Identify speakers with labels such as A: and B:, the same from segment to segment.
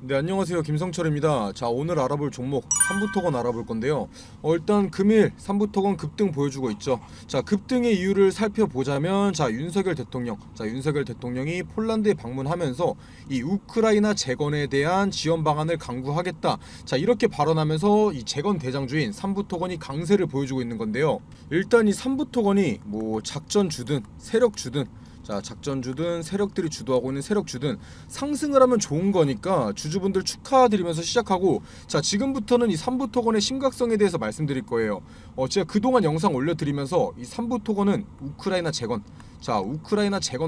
A: 네, 안녕하세요. 김성철입니다. 자, 오늘 알아볼 종목 삼부토건 알아볼 건데요. 일단 금일 삼부토건 급등 보여주고 있죠. 자, 급등의 이유를 살펴보자면 윤석열 대통령이 폴란드에 방문하면서 이 우크라이나 재건에 대한 지원 방안을 강구하겠다. 자, 이렇게 발언하면서 이 재건 대장주인 삼부토건이 강세를 보여주고 있는 건데요. 일단 이 삼부토건이 뭐 작전주든 세력주든 작전주든 세력들이 주도하고 있는 세력주든 상승을 하면 좋은 거니까 주주분들 축하드리면서 시작하고, 자, 지금부터는 이 삼부토건의 심각성에 대해서 말씀드릴 거예요. 제가 그동안 영상 올려드리면서 이 삼부토건은 우크라이나 재건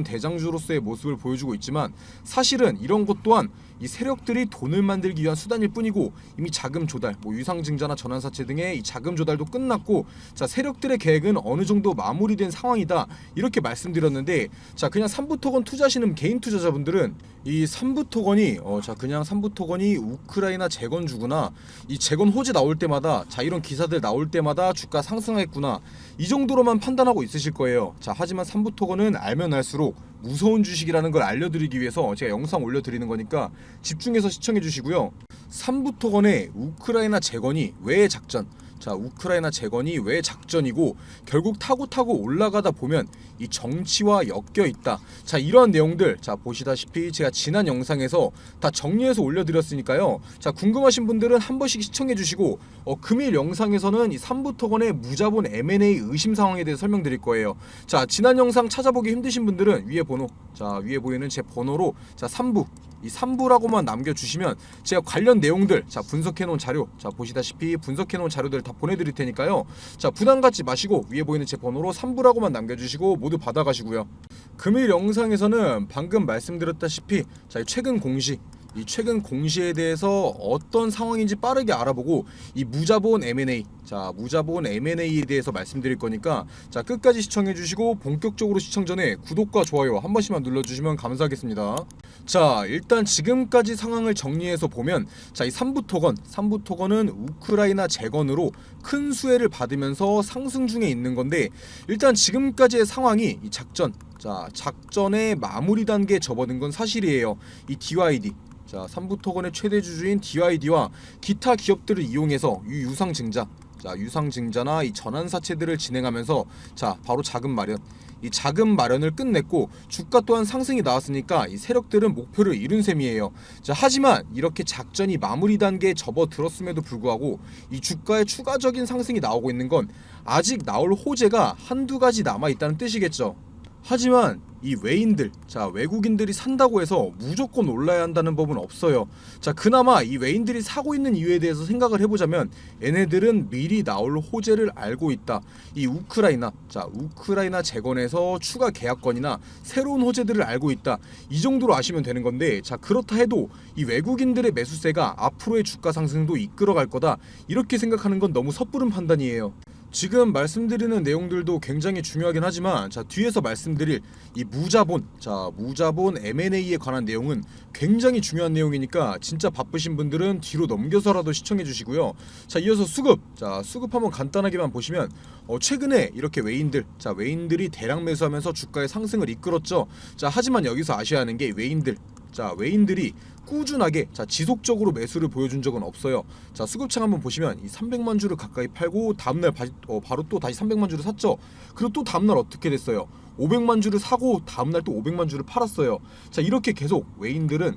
A: 대장주로서의 모습을 보여주고 있지만, 사실은 이런 것 또한 이 세력들이 돈을 만들기 위한 수단일 뿐이고, 이미 자금 조달, 유상증자나 전환사채 등의 이 자금 조달도 끝났고, 자, 세력들의 계획은 어느 정도 마무리된 상황이다, 이렇게 말씀드렸는데, 자, 그냥 삼부토건 투자하시는 개인 투자자분들은 이 삼부토건이 그냥 삼부토건이 우크라이나 재건주구나, 이 재건 호재 나올 때마다, 자, 이런 기사들 나올 때마다 주가 상승했구나, 이 정도로만 판단하고 있으실 거예요. 자, 하지만 삼부토건은 알면 알수록 무서운 주식이라는 걸 알려드리기 위해서 제가 영상 올려드리는 거니까 집중해서 시청해 주시고요. 삼부토건의 우크라이나 재건이 왜 작전이고 결국 타고 올라가다 보면 이 정치와 엮여 있다. 자, 이러한 내용들, 자, 보시다시피 제가 지난 영상에서 다 정리해서 올려드렸으니까요. 자, 궁금하신 분들은 한 번씩 시청해 주시고, 금일 영상에서는 이 삼부토건의 무자본 M&A 의심 상황에 대해서 설명드릴 거예요. 자, 지난 영상 찾아보기 힘드신 분들은 위에 보이는 제 번호로 이 3부라고만 남겨주시면 제가 관련 내용들, 자, 분석해놓은 자료, 자, 보시다시피 분석해놓은 자료들 다 보내드릴 테니까요. 자, 부담 갖지 마시고 위에 보이는 제 번호로 3부라고만 남겨주시고 모두 받아가시고요. 금일 영상에서는 방금 말씀드렸다시피, 자, 최근 공시에 대해서 어떤 상황인지 빠르게 알아보고 이 무자본 M&A에 대해서 말씀드릴 거니까, 자, 끝까지 시청해 주시고 본격적으로 시청 전에 구독과 좋아요 한 번씩만 눌러주시면 감사하겠습니다. 자, 일단 지금까지 상황을 정리해서 보면, 자, 이 삼부토건은 우크라이나 재건으로 큰 수혜를 받으면서 상승 중에 있는 건데, 일단 지금까지의 상황이 이 작전의 마무리 단계에 접어든 건 사실이에요. 이 DYD, 자, 삼부토건의 최대 주주인 DYD와 기타 기업들을 이용해서 유상증자나 이 전환사채들을 진행하면서, 자, 바로 이 자금 마련을 끝냈고 주가 또한 상승이 나왔으니까 이 세력들은 목표를 이룬 셈이에요. 자, 하지만 이렇게 작전이 마무리 단계에 접어들었음에도 불구하고 이 주가에 추가적인 상승이 나오고 있는 건 아직 나올 호재가 한두 가지 남아있다는 뜻이겠죠. 하지만 이 외국인들이 산다고 해서 무조건 올라야 한다는 법은 없어요. 자, 그나마 이 외인들이 사고 있는 이유에 대해서 생각을 해보자면, 얘네들은 미리 나올 호재를 알고 있다. 이 우크라이나 재건에서 추가 계약권이나 새로운 호재들을 알고 있다. 이 정도로 아시면 되는 건데, 자, 그렇다 해도 이 외국인들의 매수세가 앞으로의 주가 상승도 이끌어갈 거다, 이렇게 생각하는 건 너무 섣부른 판단이에요. 지금 말씀드리는 내용들도 굉장히 중요하긴 하지만, 자, 뒤에서 말씀드릴 이 무자본 M&A에 관한 내용은 굉장히 중요한 내용이니까 진짜 바쁘신 분들은 뒤로 넘겨서라도 시청해 주시고요. 자, 이어서 수급 한번 간단하게만 보시면, 최근에 이렇게 외인들이 대량 매수하면서 주가의 상승을 이끌었죠. 자, 하지만 여기서 아셔야 하는 게 외인들이 꾸준하게, 지속적으로 매수를 보여준 적은 없어요. 자, 수급창 한번 보시면 이 300만 주를 가까이 팔고 다음날 바로 또 다시 300만 주를 샀죠. 그리고 또 다음날 어떻게 됐어요? 500만 주를 사고 다음날 또 500만 주를 팔았어요. 자, 이렇게 계속 외인들은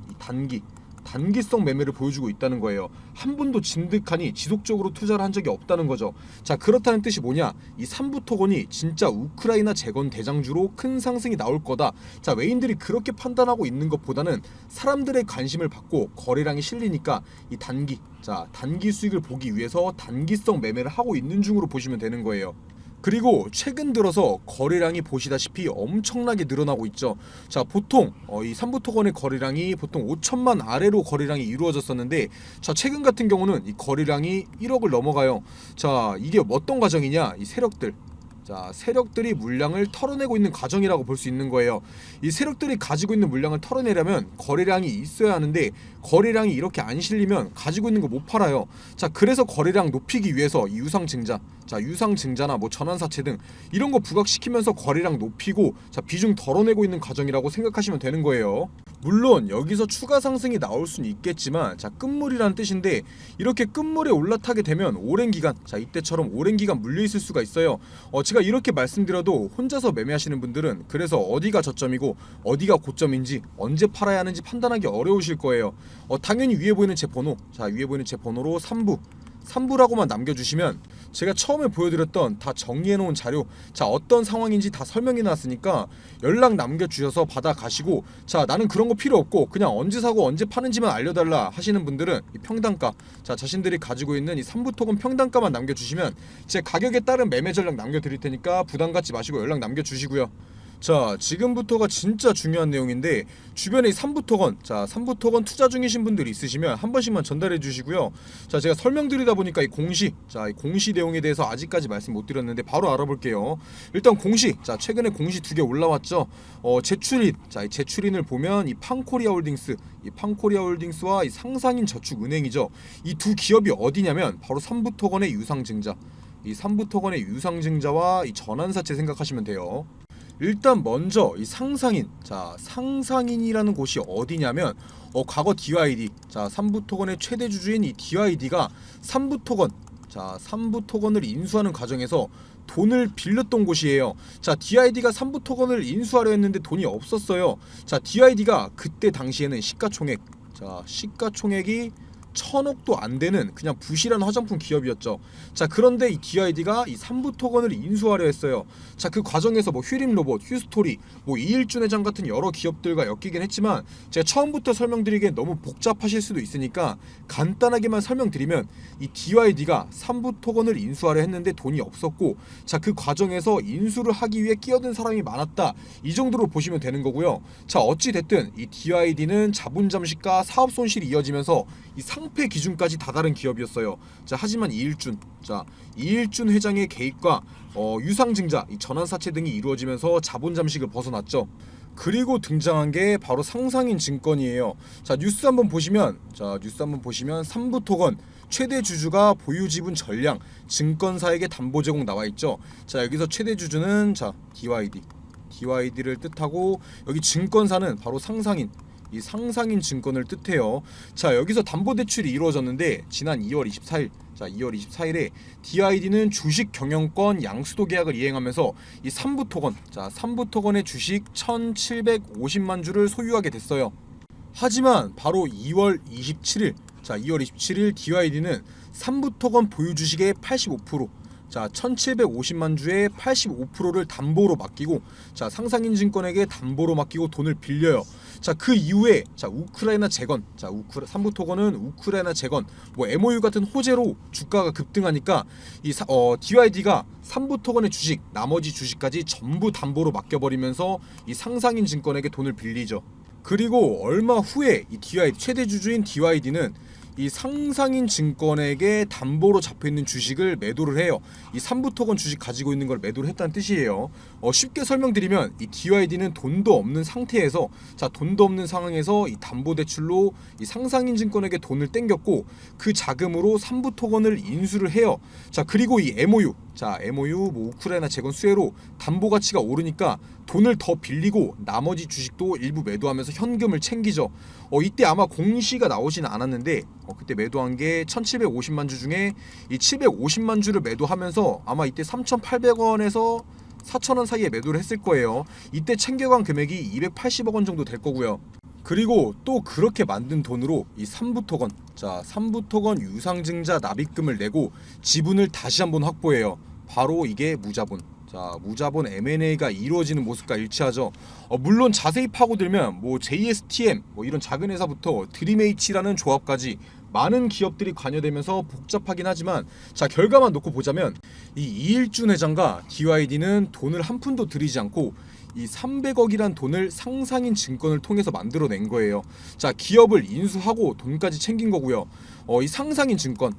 A: 이 단기성 매매를 보여주고 있다는 거예요. 한 번도 진득하니 지속적으로 투자를 한 적이 없다는 거죠. 자, 그렇다는 뜻이 뭐냐? 이 삼부토건이 진짜 우크라이나 재건 대장주로 큰 상승이 나올 거다. 자, 외인들이 그렇게 판단하고 있는 것보다는 사람들의 관심을 받고 거래량이 실리니까 이 단기 수익을 보기 위해서 단기성 매매를 하고 있는 중으로 보시면 되는 거예요. 그리고 최근 들어서 거래량이 보시다시피 엄청나게 늘어나고 있죠. 자, 보통 이 삼부토건의 거래량이 보통 5천만 아래로 거래량이 이루어졌었는데, 자, 최근 같은 경우는 이 거래량이 1억을 넘어가요. 자, 이게 어떤 과정이냐? 이 세력들이 물량을 털어내고 있는 과정이라고 볼 수 있는 거예요. 이 세력들이 가지고 있는 물량을 털어내려면 거래량이 있어야 하는데, 거래량이 이렇게 안 실리면 가지고 있는 거 못 팔아요. 자, 그래서 거래량 높이기 위해서 이 유상증자나 뭐 전환사채 등 이런 거 부각시키면서 거래량 높이고, 자, 비중 덜어내고 있는 과정이라고 생각하시면 되는 거예요. 물론 여기서 추가 상승이 나올 수는 있겠지만 자 끝물이란 뜻인데 이렇게 끝물에 올라타게 되면 오랜 기간 자 이때처럼 오랜 기간 물려 있을 수가 있어요. 제가 이렇게 말씀드려도 혼자서 매매하시는 분들은 그래서 어디가 저점이고 어디가 고점인지 언제 팔아야 하는지 판단하기 어려우실 거예요. 당연히 위에 보이는 제 번호 자 위에 보이는 제 번호로 3부라고만 남겨주시면 제가 처음에 보여드렸던 다 정리해놓은 자료 자 어떤 상황인지 다 설명해 놨으니까 연락 남겨주셔서 받아가시고 자 나는 그런 거 필요 없고 그냥 언제 사고 언제 파는지만 알려달라 하시는 분들은 이 평단가 자 자신들이 가지고 있는 이 3부 토건 평단가만 남겨주시면 제 가격에 따른 매매 전략 남겨드릴 테니까 부담 갖지 마시고 연락 남겨주시고요. 자 지금부터가 진짜 중요한 내용인데 주변에 이 3부토건 자 3부토건 투자 중이신 분들이 있으시면 한 번씩만 전달해 주시고요. 자 제가 설명드리다 보니까 이 공시 자 이 공시 내용에 대해서 아직까지 말씀 못 드렸는데 바로 알아볼게요. 일단 공시 자 최근에 공시 2개 올라왔죠. 제출인 자 이 제출인을 보면 이 팡코리아홀딩스와 이 상상인 저축은행이죠. 이 두 기업이 어디냐면 바로 3부토건의 유상증자 이 3부토건의 유상증자와 이 전환사채 생각하시면 돼요. 일단 먼저 이 상상인 자 상상인이라는 곳이 어디냐면 과거 DYD 자 3부토건의 최대 주주인 이 DYD가 3부토건 자 3부토건을 인수하는 과정에서 돈을 빌렸던 곳이에요. 자 DID가 3부토건을 인수하려 했는데 돈이 없었어요. 자 DID가 그때 당시에는 시가총액이 1000억도 안 되는 그냥 부실한 화장품 기업이었죠. 자 그런데 이 DID가 이 3부토건을 인수하려 했어요. 자 그 과정에서 뭐 휴림로봇, 휴스토리, 뭐 이일준 회장 같은 여러 기업들과 엮이긴 했지만 제가 처음부터 설명드리기엔 너무 복잡하실 수도 있으니까 간단하게만 설명드리면 이 DID가 3부토건을 인수하려 했는데 돈이 없었고 자 그 과정에서 인수를 하기 위해 끼어든 사람이 많았다. 이 정도로 보시면 되는 거고요. 자 어찌 됐든 이 DID는 자본 잠식과 사업 손실이 이어지면서 이 상패 기준까지 다다른 기업이었어요. 자 하지만 이일준 회장의 개입과 유상증자, 이 전환사채 등이 이루어지면서 자본 잠식을 벗어났죠. 그리고 등장한 게 바로 상상인 증권이에요. 자 뉴스 한번 보시면 3부토건 최대 주주가 보유 지분 전량 증권사에게 담보 제공 나와 있죠. 자 여기서 최대 주주는 DYD를 뜻하고 여기 증권사는 바로 이 상상인 증권을 뜻해요. 자 여기서 담보대출이 이루어졌는데 지난 2월 24일에 DID는 주식 경영권 양수도 계약을 이행하면서 이 3부토건의 주식 1750만 주를 소유하게 됐어요. 하지만 바로 2월 27일 DID는 3부토건 보유 주식의 85% 1750만 주의 85%를 담보로 맡기고 상상인 증권에게 담보로 맡기고 돈을 빌려요. 그 이후에 우크라이나 재건 3부토건은 우크라이나 재건 뭐 MOU 같은 호재로 주가가 급등하니까 이 DID가 3부토건의 주식 나머지 주식까지 전부 담보로 맡겨버리면서 이 상상인 증권에게 돈을 빌리죠. 그리고 얼마 후에 이 최대 주주인 DID는 이 상상인 증권에게 담보로 잡혀있는 주식을 매도를 해요. 이 3부토건 주식 가지고 있는 걸 매도를 했다는 뜻이에요. 쉽게 설명드리면 이 DID는 돈도 없는 상태에서 돈도 없는 상황에서 이 담보대출로 이 상상인 증권에게 돈을 땡겼고 그 자금으로 3부토건을 인수를 해요. 그리고 이 MOU 뭐 우크라이나 재건 수혜로 담보 가치가 오르니까 돈을 더 빌리고 나머지 주식도 일부 매도하면서 현금을 챙기죠. 이때 아마 공시가 나오지는 않았는데 그때 매도한 게 1750만 주 중에 이 750만 주를 매도하면서 아마 이때 3,800원에서 4,000원 사이에 매도를 했을 거예요. 이때 챙겨간 금액이 280억 원 정도 될 거고요. 그리고 또 그렇게 만든 돈으로 이 3부토건 유상증자 납입금을 내고 지분을 다시 한번 확보해요. 바로 이게 무자본 M&A가 이루어지는 모습과 일치하죠. 물론 자세히 파고들면 뭐 JSTM 뭐 이런 작은 회사부터 드림H라는 조합까지 많은 기업들이 관여되면서 복잡하긴 하지만 결과만 놓고 보자면 이 이일준 회장과 DID는 돈을 한 푼도 들이지 않고 이 300억이란 돈을 상상인 증권을 통해서 만들어낸 거예요. 기업을 인수하고 돈까지 챙긴 거고요. 이 상상인 증권이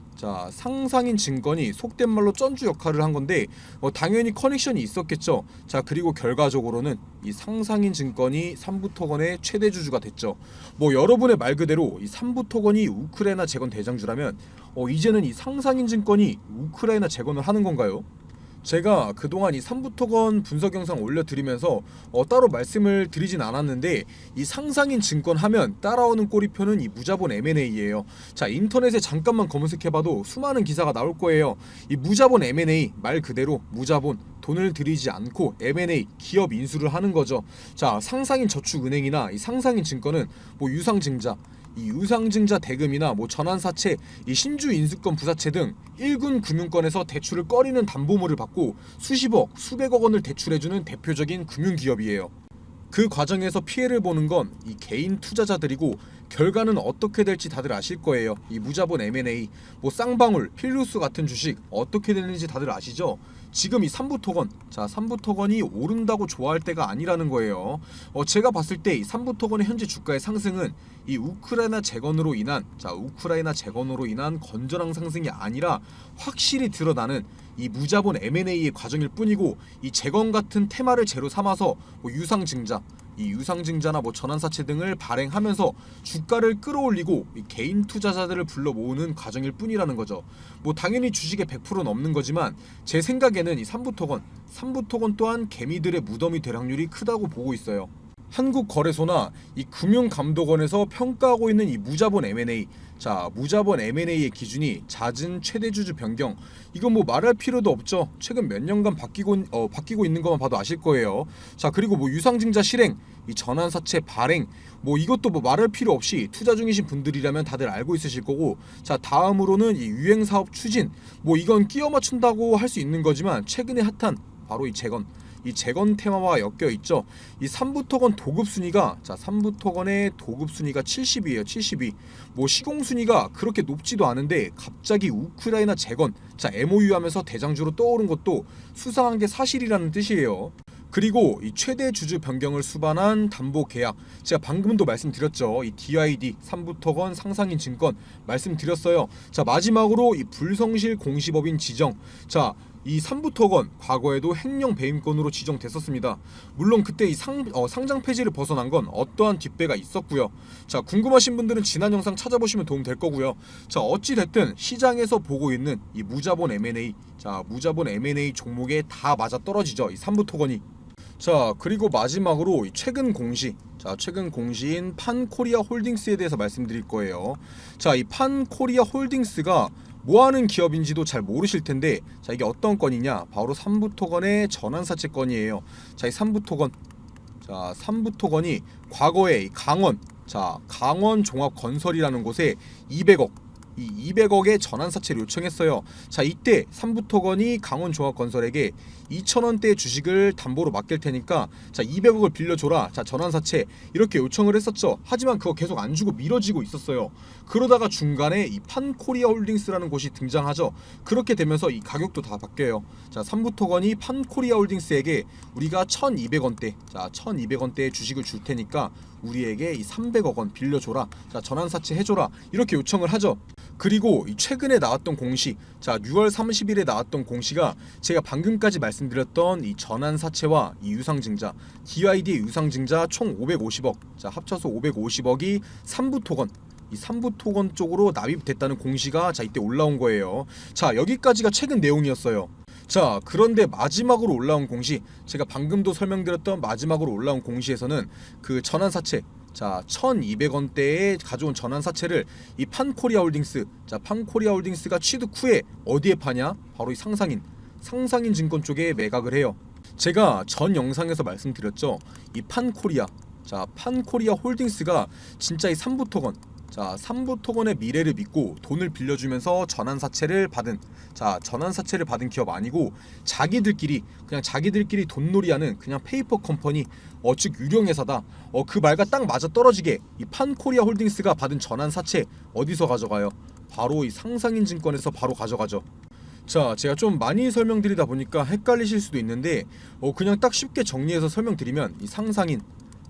A: 속된 말로 쩐주 역할을 한 건데 당연히 커넥션이 있었겠죠. 그리고 결과적으로는 이 상상인 증권이 3부토건의 최대 주주가 됐죠. 뭐 여러분의 말 그대로 이 3부토건이 우크라이나 재건 대장주라면 이제는 이 상상인 증권이 우크라이나 재건을 하는 건가요? 제가 그동안 이 삼부토건 분석 영상 올려드리면서 따로 말씀을 드리진 않았는데, 이 상상인 증권 하면 따라오는 꼬리표는 이 무자본 M&A예요. 자, 인터넷에 잠깐만 검색해봐도 수많은 기사가 나올 거예요. 이 무자본 M&A 말 그대로 무자본, 돈을 들이지 않고 M&A 기업 인수를 하는 거죠. 자, 상상인 저축은행이나 이 상상인 증권은 뭐 유상증자, 이 유상증자 대금이나 뭐 전환사채, 이 신주 인수권 부사채 등 1군 금융권에서 대출을 꺼리는 담보물을 받고 수십억, 수백억 원을 대출해주는 대표적인 금융기업이에요. 그 과정에서 피해를 보는 건 이 개인 투자자들이고, 결과는 어떻게 될지 다들 아실 거예요. 이 무자본 M&A, 뭐 쌍방울, 필루스 같은 주식 어떻게 되는지 다들 아시죠? 지금 이 삼부토건, 자, 삼부토건이 오른다고 좋아할 때가 아니라는 거예요. 제가 봤을 때 이 삼부토건의 현재 주가의 상승은 이 우크라이나 재건으로 인한, 우크라이나 재건으로 인한 건전한 상승이 아니라 확실히 드러나는 이 무자본 M&A의 과정일 뿐이고, 이 재건 같은 테마를 재로 삼아서 뭐 유상증자, 이 유상증자나 뭐 전환사채 등을 발행하면서 주가를 끌어올리고 이 개인 투자자들을 불러 모으는 과정일 뿐이라는 거죠. 뭐 당연히 주식의 100%는 없는 거지만, 제 생각에는 이 삼부토건 또한 개미들의 무덤이 될 확률이 크다고 보고 있어요. 한국거래소나 이 금융감독원에서 평가하고 있는 이 무자본 M&A, 자, 무자본 M&A의 기준이 잦은 최대주주 변경, 이건 뭐 말할 필요도 없죠. 최근 몇 년간 바뀌고 있는 것만 봐도 아실 거예요. 자, 그리고 뭐 유상증자 실행, 이 전환사채 발행, 뭐 이것도 뭐 말할 필요 없이 투자 중이신 분들이라면 다들 알고 있으실 거고, 자, 다음으로는 이 유행사업 추진, 뭐 이건 끼워 맞춘다고 할 수 있는 거지만 최근에 핫한 바로 이 재건 테마와 엮여 있죠. 이 삼부토건 도급 순위가, 자, 삼부토건의 도급 순위가 70이에요. 72. 뭐 시공 순위가 그렇게 높지도 않은데 갑자기 우크라이나 재건, 자, MOU 하면서 대장주로 떠오른 것도 수상한 게 사실이라는 뜻이에요. 그리고 이 최대 주주 변경을 수반한 담보 계약, 제가 방금도 말씀드렸죠. 이 DID 삼부토건 상상인 증권 말씀드렸어요. 자, 마지막으로 이 불성실 공시법인 지정, 자, 이 삼부토건 과거에도 횡령 배임권으로 지정됐었습니다. 물론 그때 이 상장 폐지를 벗어난 건 어떠한 뒷배가 있었고요. 자, 궁금하신 분들은 지난 영상 찾아보시면 도움 될 거고요. 자, 어찌 됐든 시장에서 보고 있는 이 무자본 M&A, 자, 무자본 M&A 종목에 다 맞아 떨어지죠. 이 삼부토건이. 자, 그리고 마지막으로 최근 공시, 자, 최근 공시인 판코리아 홀딩스에 대해서 말씀드릴 거예요. 자, 이 판코리아 홀딩스가 뭐하는 기업인지도 잘 모르실 텐데, 자, 이게 어떤 건이냐, 바로 삼부토건의 전환사채 건이에요. 자, 이 삼부토건, 자, 삼부토건이 과거에 강원 종합건설이라는 곳에 200억, 이 200억의 전환사채를 요청했어요. 자, 이때 삼부토건이 강원종합건설에게 2,000원대의 주식을 담보로 맡길 테니까, 자, 200억을 빌려줘라, 자, 전환사채, 이렇게 요청을 했었죠. 하지만 그거 계속 안 주고 미뤄지고 있었어요. 그러다가 중간에 이 판코리아 홀딩스라는 곳이 등장하죠. 그렇게 되면서 이 가격도 다 바뀌어요. 자, 삼부토건이 판코리아 홀딩스에게 우리가 1,200원대, 자, 1,200원대의 주식을 줄 테니까 우리에게 이 300억 원 빌려줘라, 자, 전환사채 해줘라, 이렇게 요청을 하죠. 그리고 이 최근에 나왔던 공시, 자, 6월 30일에 나왔던 공시가 제가 방금까지 말씀드렸던 이 전환사채와 이 유상증자, DID의 유상증자 총 550억, 자, 합쳐서 550억이 삼부토건, 이 삼부토건 쪽으로 납입됐다는 공시가, 자, 이때 올라온 거예요. 자, 여기까지가 최근 내용이었어요. 자, 그런데 마지막으로 올라온 공시, 제가 방금도 설명드렸던 마지막으로 올라온 공시에서는 그 전환사채, 자, 1,200원대에 가져온 전환사채를 이 판코리아 홀딩스, 자, 판코리아 홀딩스가 취득 후에 어디에 파냐? 바로 이 상상인 증권 쪽에 매각을 해요. 제가 전 영상에서 말씀드렸죠. 이 판코리아, 자, 판코리아 홀딩스가 진짜 이 삼부토건, 자, 삼부토건의 미래를 믿고 돈을 빌려주면서 전환사채를 받은, 자, 전환사채를 받은 기업 아니고 그냥 자기들끼리 돈놀이하는 그냥 페이퍼 컴퍼니, 즉 유령회사다. 그 말과 딱 맞아 떨어지게 이 판코리아 홀딩스가 받은 전환사채 어디서 가져가요? 바로 이 상상인 증권에서 바로 가져가죠. 자, 제가 좀 많이 설명드리다 보니까 헷갈리실 수도 있는데, 그냥 딱 쉽게 정리해서 설명드리면, 이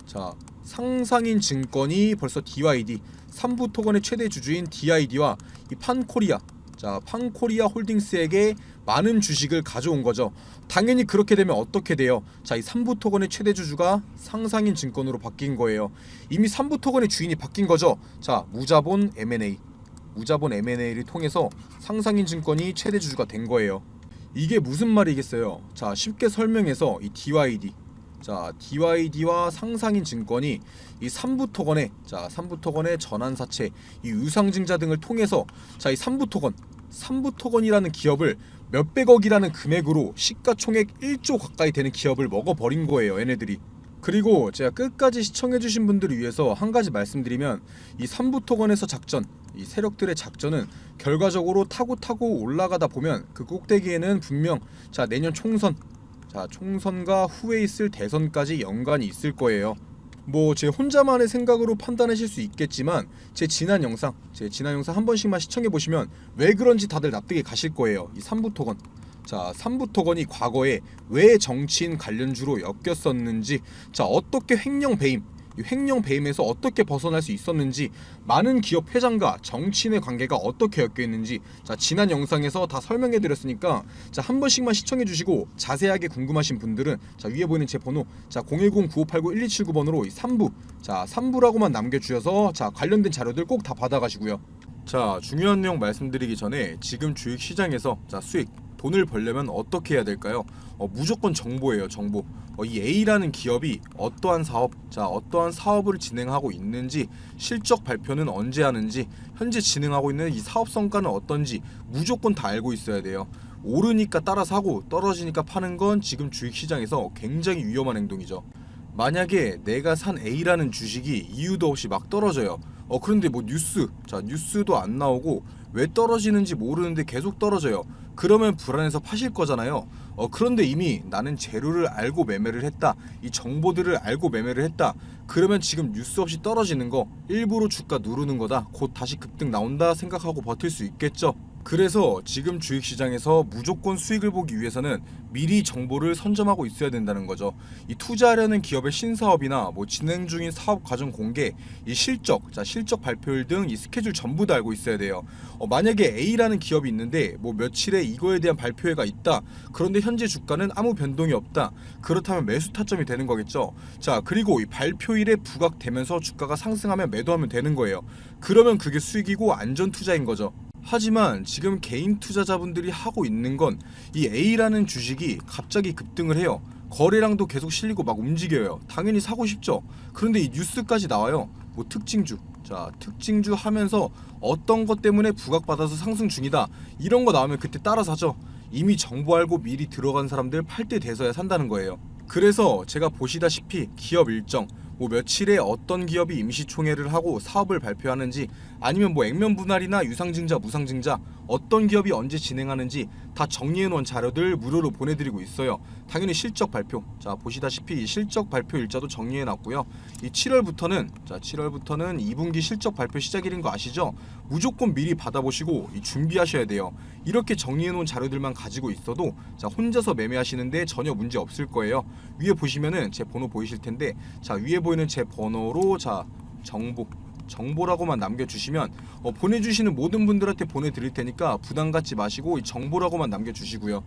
A: 자, 상상인 증권이 벌써 DID, 삼부토건의 최대 주주인 DID와 이 판코리아, 자, 판코리아 홀딩스에게 많은 주식을 가져온 거죠. 당연히 그렇게 되면 어떻게 돼요? 자, 이 삼부토건의 최대 주주가 상상인 증권으로 바뀐 거예요. 이미 삼부토건의 주인이 바뀐 거죠. 자, 무자본 M&A를 통해서 상상인 증권이 최대 주주가 된 거예요. 이게 무슨 말이겠어요? 자, 쉽게 설명해서 이 DYD, 자, DYD와 상상인 증권이 이 삼부토건의, 자, 삼부토건의 전환사채, 이 유상증자 등을 통해서, 자, 이 삼부토건이라는 기업을 몇백억이라는 금액으로 시가총액 1조 가까이 되는 기업을 먹어버린 거예요, 얘네들이. 그리고 제가 끝까지 시청해주신 분들을 위해서 한 가지 말씀드리면, 이 삼부토건에서 작전, 이 세력들의 작전은 결과적으로 타고 올라가다 보면 그 꼭대기에는 분명, 자, 내년 총선, 자, 총선과 후에 있을 대선까지 연관이 있을 거예요. 뭐 제 혼자만의 생각으로 판단하실 수 있겠지만 제 지난 영상 한 번씩만 시청해 보시면 왜 그런지 다들 납득이 가실 거예요. 이 삼부토건, 자, 삼부토건이 과거에 왜 정치인 관련주로 엮였었는지, 자, 어떻게 횡령 배임, 이 횡령 배임에서 어떻게 벗어날 수 있었는지, 많은 기업 회장과 정치인의 관계가 어떻게 엮여있는지, 자, 지난 영상에서 다 설명해드렸으니까, 자, 한 번씩만 시청해주시고 자세하게 궁금하신 분들은, 자, 위에 보이는 제 번호, 자, 010-9589-1279번으로 이 3부, 자, 3부라고만 남겨주셔서, 자, 관련된 자료들 꼭 다 받아가시고요. 자, 중요한 내용 말씀드리기 전에 지금 주식시장에서, 자, 수익, 돈을 벌려면 어떻게 해야 될까요? 무조건 정보예요, 정보. 이 A라는 기업이 어떠한 사업, 자, 어떠한 사업을 진행하고 있는지, 실적 발표는 언제 하는지, 현재 진행하고 있는 이 사업 성과는 어떤지 무조건 다 알고 있어야 돼요. 오르니까 따라 사고 떨어지니까 파는 건 지금 주식시장에서 굉장히 위험한 행동이죠. 만약에 내가 산 A라는 주식이 이유도 없이 막 떨어져요. 그런데 뭐 뉴스도 안 나오고 왜 떨어지는지 모르는데 계속 떨어져요. 그러면 불안해서 파실 거잖아요. 그런데 이미 나는 재료를 알고 매매를 했다, 이 정보들을 알고 매매를 했다, 그러면 지금 뉴스 없이 떨어지는 거 일부러 주가 누르는 거다, 곧 다시 급등 나온다 생각하고 버틸 수 있겠죠. 그래서 지금 주식시장에서 무조건 수익을 보기 위해서는 미리 정보를 선점하고 있어야 된다는 거죠. 이 투자하려는 기업의 신사업이나 뭐 진행 중인 사업 과정 공개, 이 실적, 자, 실적 발표일 등 이 스케줄 전부 다 알고 있어야 돼요. 만약에 A라는 기업이 있는데 뭐 며칠에 이거에 대한 발표회가 있다, 그런데 현재 주가는 아무 변동이 없다, 그렇다면 매수 타점이 되는 거겠죠. 자, 그리고 이 발표일에 부각되면서 주가가 상승하면 매도하면 되는 거예요. 그러면 그게 수익이고 안전 투자인 거죠. 하지만 지금 개인 투자자분들이 하고 있는 건 이 A라는 주식이 갑자기 급등을 해요. 거래량도 계속 실리고 막 움직여요. 당연히 사고 싶죠. 그런데 이 뉴스까지 나와요. 뭐 특징주, 자, 특징주 하면서 어떤 것 때문에 부각받아서 상승 중이다, 이런 거 나오면 그때 따라 사죠. 이미 정보 알고 미리 들어간 사람들 팔 때 돼서야 산다는 거예요. 그래서 제가 보시다시피 기업 일정, 뭐 며칠에 어떤 기업이 임시총회를 하고 사업을 발표하는지, 아니면 뭐 액면 분할이나 유상증자, 무상증자 어떤 기업이 언제 진행하는지 다 정리해놓은 자료들 무료로 보내드리고 있어요. 당연히 실적 발표, 자, 보시다시피 실적 발표 일자도 정리해놨고요. 이 7월부터는, 자, 7월부터는 2분기 실적 발표 시작일인 거 아시죠? 무조건 미리 받아보시고 준비하셔야 돼요. 이렇게 정리해놓은 자료들만 가지고 있어도, 자, 혼자서 매매하시는데 전혀 문제 없을 거예요. 위에 보시면은 제 번호 보이실 텐데, 자, 위에 보이는 제 번호로, 자, 정보라고만 남겨주시면 보내주시는 모든 분들한테 보내드릴 테니까 부담 갖지 마시고 이 정보라고만 남겨주시고요.